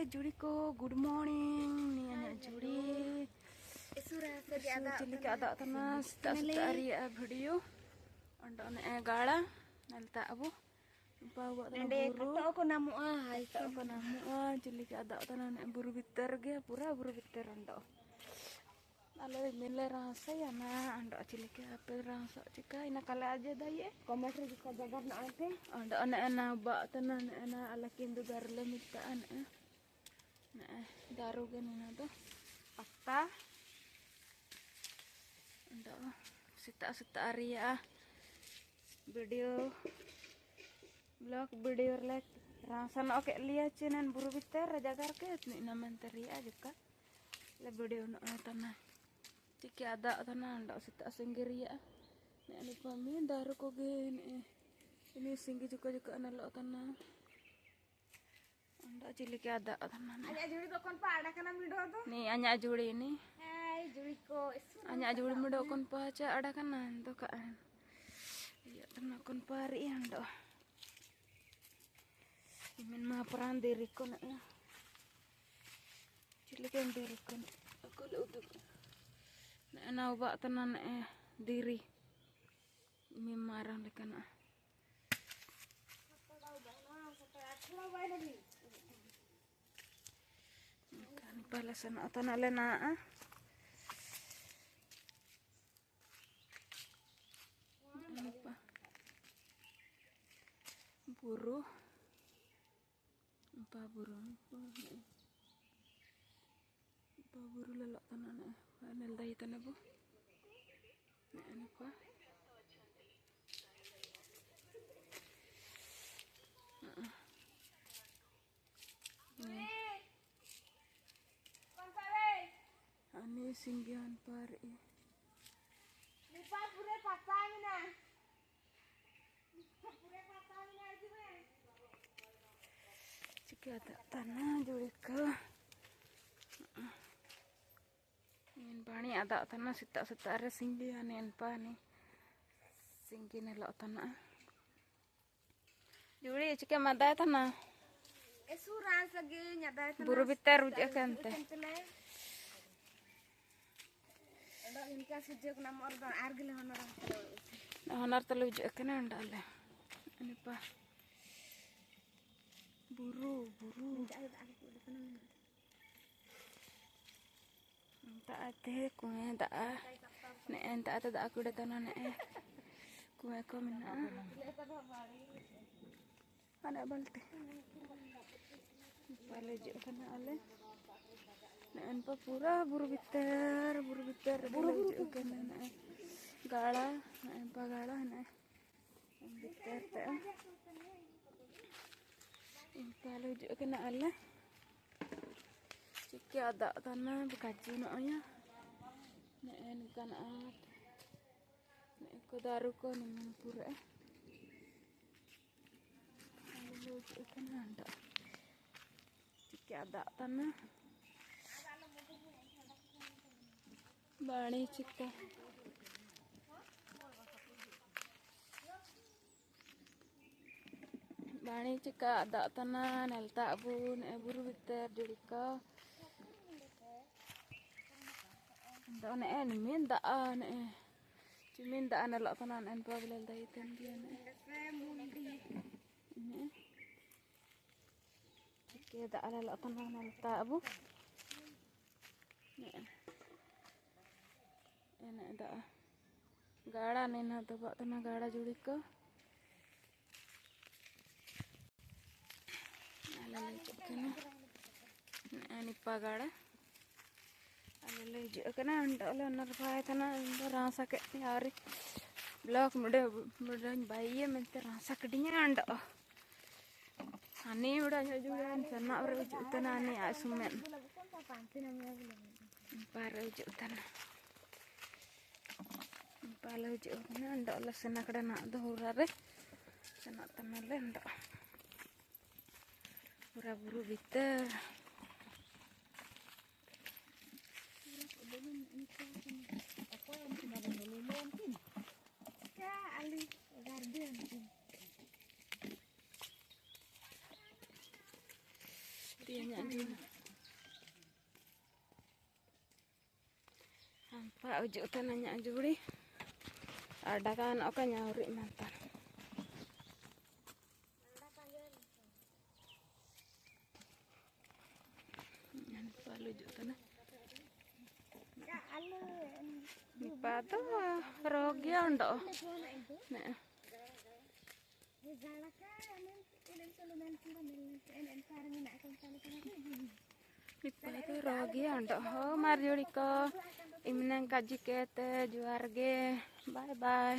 Hai Juri ko, good morning. Nih anak Juri. Cilik ada tanas tak setari video. Anda anak gala, nalta abu. Bawa tanah buru. Tak aku namu hai. Tak apa namu cilik ada tanah buru bitter ge, pura buru bitter anda. Lalu mile rasa ya na anda cilik apa rasa cika ina kala aja dah ye. Kometri juga jaga nak ante. Anda anak bak tanah anak alakin tu garle minta anak. Nah, daru ganina to. Apa? Anda sita area video vlog video like rasa na oke lihat channel buru bitter jagar ke ni naman teria juga. Le video na tanah. Ciki ada tanah anda sita singgiria. Ni ani pami daru ko gen ini singgi juga analok tanah. Anda cilik ada tanah. Anya juri ko kon pa ada kana video tu. Nih anya juri ini. Hai juri ko. Anya juri muda kon pa cha ada kana to kaan. Iya tanah kon pari ando. Imin mah peran diri kon ya. Cilik yang diri kon. Aku leutuk. Na ubah tenan diri. Imin marang lekana. Kan palasan atana lena apa buru apa buru lelak tanah panel dahi tanah bu ini apa ini singgihan pari Lipat pure patang na. Pure patang na itu me. Jika ada tanah juga ingin pani ada tanah sita ada singgihan yang pani singgi nelok tanah Juri jika mada tanah Suran lagi nyata itu. buru bitter ujak kante Ada ini kan sejak nama orang argil honor telu ujak kena andale ini pa buru tak ada kue tak tak ada aku datang nek kue kau mina ada balte pale je kana ale nek pa pura buru bitter kana nek gala nek pa gala nek bitter ta pale je kana ale Ciki ada tanah bekaji ya. Nek kan at. Nek ko daru ko ning pura. Lalu kan ada. Ciki ada tanah. Bani cika. Bani cika ada tanah nelta bun buru bitter jurika. Anda ane minta ane, minta ane lak tanan ane pabel dah itu dia ane. Ini, kita ada lak tanan ane tak abu. Ini ada, gada ane na tu bak tanah gada juri ko. Ala lekena, ini pagada. Alele kena ndole nerpai tana rasa ke hari blog muda bayi mente rasa kedinya ando ani udah juga sana uruj utana ani asumen pare uj utana pale uj utana ando la sana kada na do hurare sana tanale ando pura buru bitter Ali garden. Iya juga. Hampa ujuk tanahnya juri. Ada kan oke nyari mantan. Hampa ujuk tanah. Nipa tuh rogi ondo. Nah. Nipa tuh rogi ondo. Oh Marjoriko. Imneng kaji kete juarge. Bye bye.